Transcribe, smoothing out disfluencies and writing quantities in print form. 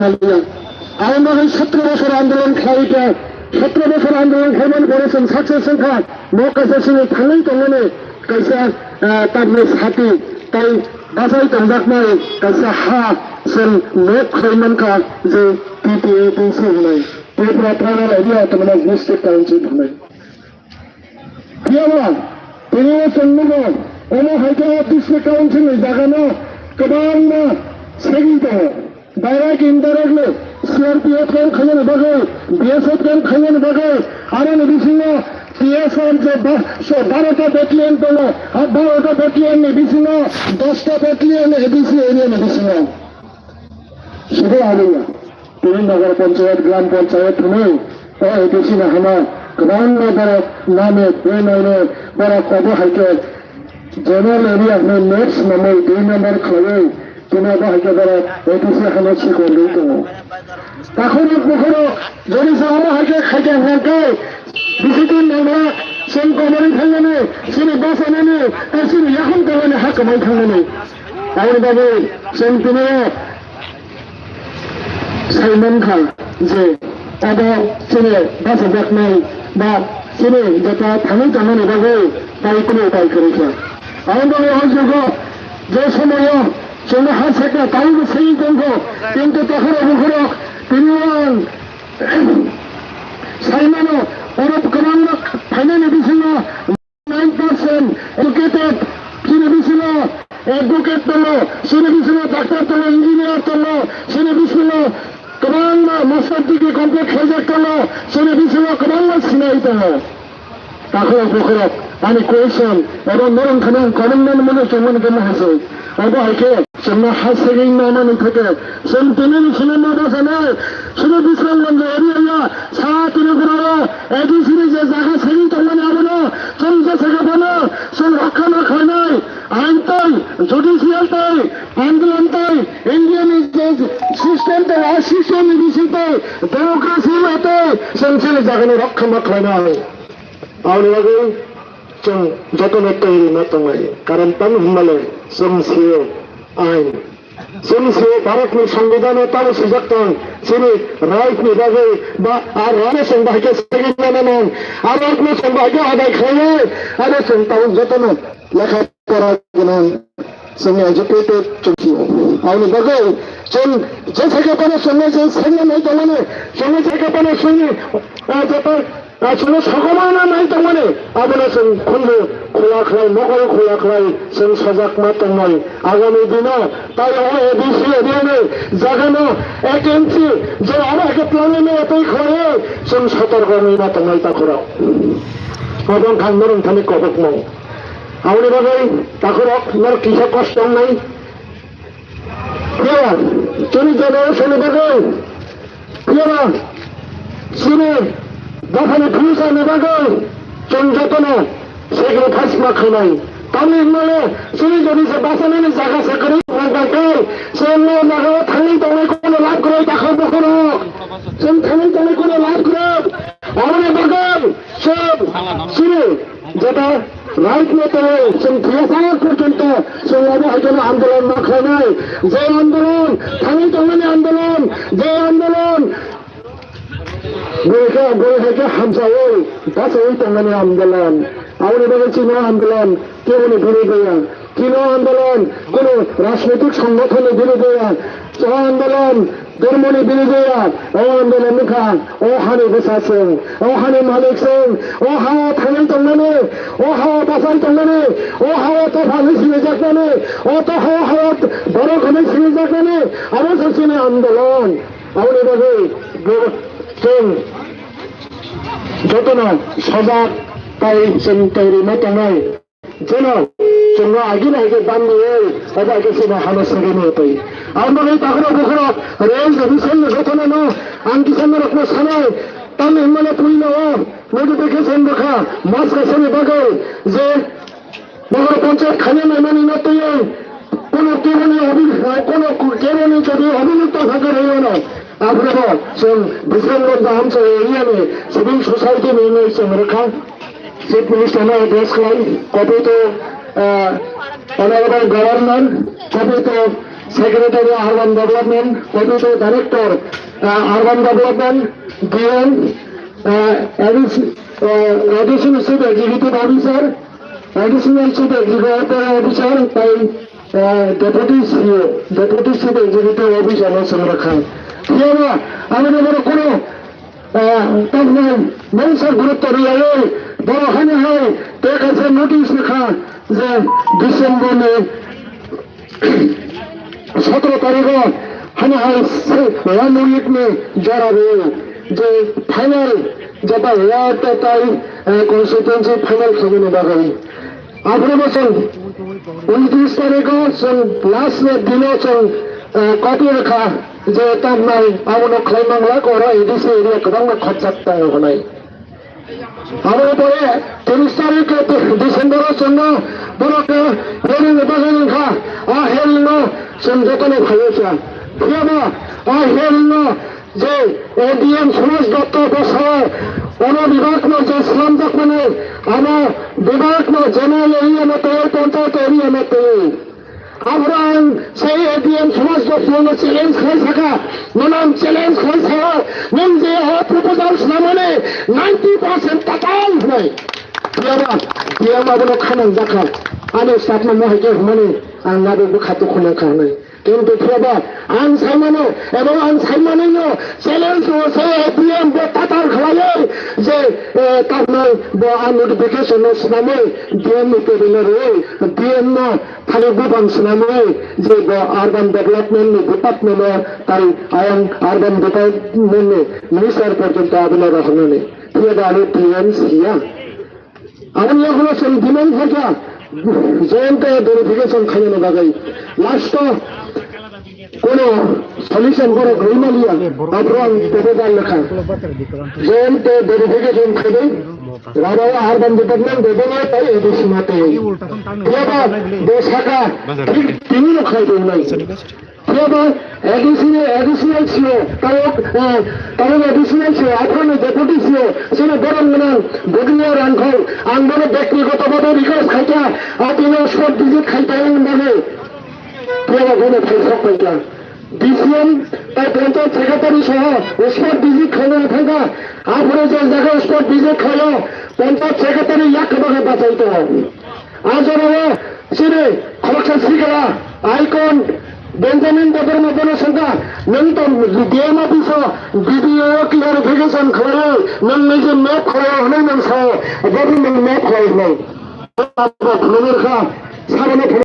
আমাদের 17 বছর আন্দোলন খাইটা 17 বছর আন্দোलन खालामनानै करेছেন साक्सेस संख्या मौका से थाङै थांनानै कैसा तारनि साथी ताई बाजाय तंजाकनाय कैसा हा जों न'क खालामनानखा जे पिटिए दिसि होनाय बेफोरा थांनाय आइडिया तमना मिस्टेक काउन्सि होनाय कियाबा बेनि सोंनोबो अनो हायका डिस्ट्रिक्ट काउन्सिल जागानो गोबां सेगि दङ डाइरेक्ट इनडाइरेक्टली सीआरपीएफ के खाने बगै बीएसएफ के खाने बगै आरो बिसिङाव पीएसएफ जो 12टा बेटालियन दङ 12टा बेटालियन बिसिङाव 10टा बेटालियन एडीसी एरिया बिसिङाव सुबह आलिया तीन नगर पंचायत ग्राम पंचायत में एडीसी ना हमा गोबां नगर नामे बेनायनो बड़ा कबो हायके जनरल एरिया में नेक्स्ट नंबर 2 नंबर खालाय तुम्हें बाहर बड़ा एडीसी हमें छिको नहीं तो ताखुर बुखुरो जरी से हम हाके खाके हाके बिसिकिन नंगा सेन कमरी थांनानै सिनि बासानानै सिनि याखन गावनि हाकमाय थांनानै आरो बाबु जों दिनै साइमन खा जे आदा सिनि बासा बाकनाय बा सिनि जता थाङै थांनानै बागै बाइकनि उपाय करेছে आरो बाबु आजको जे समय जोंनो हा सेका ताइबो सही दंगो किन्तु ताखुर बुखुरो तिनिवान साइमानो अरब गोबां फाइनाल बिसिङाव 9% एडुकेटेड सिनि बिसिङाव एडभोकेट दङ सिनि बिसिङाव डाक्टर दङ इन्जिनियार दङ सिनि बिसिङाव गोबां मास्टार डिग्री कमप्लिट खालामनाय दङ सिनि बिसिङाव गोबां सिनाय दङ ताखुर बुखुरो आंनि कुइसन एबा नरम खानाय गभर्नमेन्ट मोनो जमन गनो हासै अब हायके जोंना हासेगै नामानै थाके जों दिनैनि सिनेमा बाजानाय सुबह बिस्रांगन्ज एरिया सा तिनिपुराव एडीसीनि जे जागा सेगै दंमोन आबोनो जों जे सेगाबोनो जों रक्षाना खानाय आइनताय जुडिशियलताय आन्दोलनताय इन्डियानि जे सिस्टेम दङ सिस्टेमनि बिसिङाव डेमोक्रेसि लाताय जों जे जागानि रक्षाना खानाय आउनि बागै जों जतन तैयारी न दंलाय कारण तन हमले समसियो आइन समसियो भारतनि संविधानाव तार सुजाक्तन सिनि राइटनि बागै बा आरो संबायके सेगिनानन आरो संबायके आदाय खायो आरो जों ताव जतन लेखा परा गोनां जों एजुकेटेड चुकियो आउनि बागै जों जे जायगाफोराव जोंनो जे सेंनाय दङनो जोंनो जायगाफोराव जोंनि जतन जोंनो सगमाना नाय दङनो आबोनो जों खुनु खुलाख्लाय नगल खुलाख्लाय जों सजागमा दंनाय आगामी दिनाव ताई एडीसी एरियानो जागानो एक इंची जो आमाके प्लानिंग एतै खये जों सतर्कनि ना दंनाय ताखुराव गोबां खांनोरों थानि कबक माव आउनि बागै ताखुराव नर किसा कष्ट दंनाय किया जोंनि जेनेरेशननि बागै किया सिनि दाखानि फिउचारनि बागै जों जतनो सेक्रिफाइस मा खालाय तानि माने जोंनि जुदि से बासानानै जागा सेकरि मानबाय जोंनो नागाव थाङै दंनायखौनो लाभ करे दाखा बखरो जों थाङै दंनायखौनो लाभ करे आउनि बागै सब सिनि जेता राइट में तो जों थियासार पर्यन्त जों अब हायजन आन्दोलन मा खालामनाय जे आन्दोलन थाङै दंनायनि आन्दोलन जे आन्दोलन बयहायके हामसायै गासै दंनायनि आन्दोलन आउनि बागै चिनो आन्दोलन केवनि बिरोध गया किनो आन्दोलन कोनो राजनैतिक संगठननि बिरोध गया ज आन्दोलन धर्मनि बिरोध गया ओ आन्दोलन निखा ओ हानि गोसासों ओ हानि मालिकसों ओ हा थाङै दंनानै ओ हा बासाय दंनानै ओ हा तफानि सिरिजाकनानै ओ तो हा बर'खौनो सिरिजाकनानै आरो सासेनि आन्दोलन आउनि बागै जों जतनो सजाग ताई जों तैयारी न दंनाय जेनो जोंनो आगिन आगे बान्दियै एबा गेसिना हानो सगेनो होतै आरो ताखुरा बुखुरो रेल जबिसन गठन न आं किसान रखनो सानाय तान हिमालय पुइनो नोटिफिकेशन रखा मास कसनि बागै जे नगर पंचायत खाने नामानि न तैयै कोनो केवनि যদি অভিযুক্ত থাকে রইনো আপনারা जों बिस्रांगन्ज हामसा एरियानि सिभिल सोसाइटि में जों रखा चीफ मिनिस्टर ने एड्रेस खालाम कभी तो ऑनरेबल गवर्नर कभी तो Secretary Urban Development, Deputy Director Urban Development, DN, Additional Chief Executive Officer, Additional Chief Executive Officer by Deputy CEO, Deputy Chief Executive Officer also রাখা। এরা আমাদের বড় কোনো তখন মানুষের গুরুত্ব দিয়ে বড় হানি হয় তার কাছে নোটিশ লেখা যে ডিসেম্বরে 17 तारीख हमें वन वीक में जरा जो फाइनल जब हुआ तो कॉन्स्टिट्यूंसी फाइनल खबने बाकी आपने बसन 29 तारीख लास्ट में दिनों कॉपी रखा जो तब नहीं आपने खैमंगला को एडीसी एरिया कदम में खर्च सकता है नहीं हमारे परे 30 तारीख डिसेंबर बड़ा हेरिंग बागान खा हेरिंग যতনে ভাইয়েছে হেরিং যে এডিএম সমাজ দত্ত বসায় বিভাগ যে শ্রম দখনে আমার বিভাগ জেনারেল এরিয়া মতো পঞ্চায়েত এরিয়া মতো আমরা সেই এডিএম সমাজ দত্ত চ্যালেঞ্জ খাই থাকা নানান চ্যালেঞ্জ খাই থাকা নন যে প্রপোজাল মানে 90% টাকাল হয় বলো খানা দেখা আমি সাতমা মহাইকে মানে আঙ্গাবে খাদ্য খুলে খাওয়া কিন্তু ফেবা আন সাইমানো এবং আন সাইমানো চ্যালেঞ্জ হচ্ছে এডিএম তাতার খাওয়ালে যে তার নয় আন নোটিফিকেশন নামে ডিএম নিতে ডিএম না খালি গুবান নামে যে আরবান ডেভেলপমেন্ট ডিপার্টমেন্ট তাই আয়ান আরবান ডেভেলপমেন্ট মিনিস্টার পর্যন্ত আবেদন রাখনো নেই ফেবা আরো ডিএম সিয়া আমি এখন ডিমান্ড থাকা জয়ন্ত ভেরিফিকেশন খাইনো বাগাই লাস্ট কোন সলিউশন করে গ্রিমালিয়া আব্রাম পেপেদার লেখা জয়ন্ত ভেরিফিকেশন খাইবে রাবা আরবান ডিপার্টমেন্ট দেবনা তাই এডিসি মাতে এবার দেশাকা তিনিও খাইবে নাই এবার এডিশনাল ছিল তার এডিশনাল ছিল এখন ডেপুটি ছিল সেটা গরম গরম বদলিয়ে রাখো আন্দোলন ব্যক্তিগতভাবে বিকাশ খাইতা আপনি স্পট ভিজিট খাইতে মানে গনে ফেসক পাইতা ডিসিএম তার পঞ্চায়েত সেক্রেটারি সহ স্পট ভিজিট খাইলে থাকা আপনি যে জায়গায় স্পট ভিজিট খাইল পঞ্চায়েত সেক্রেটারি এক ভাগে বাঁচাইতে হবে আজ সেরে খরচা শিখেরা আইকন বেঞ্জামিন পদের মধ্যে সংখ্যা নন্তম ডিএম অফিস বিডিও ক্লিয়ারিফিকেশন খবরে নন নিজে ম্যাপ খবর হলেই নন সহ গভর্নমেন্ট ম্যাপ খবর নেই সাবনে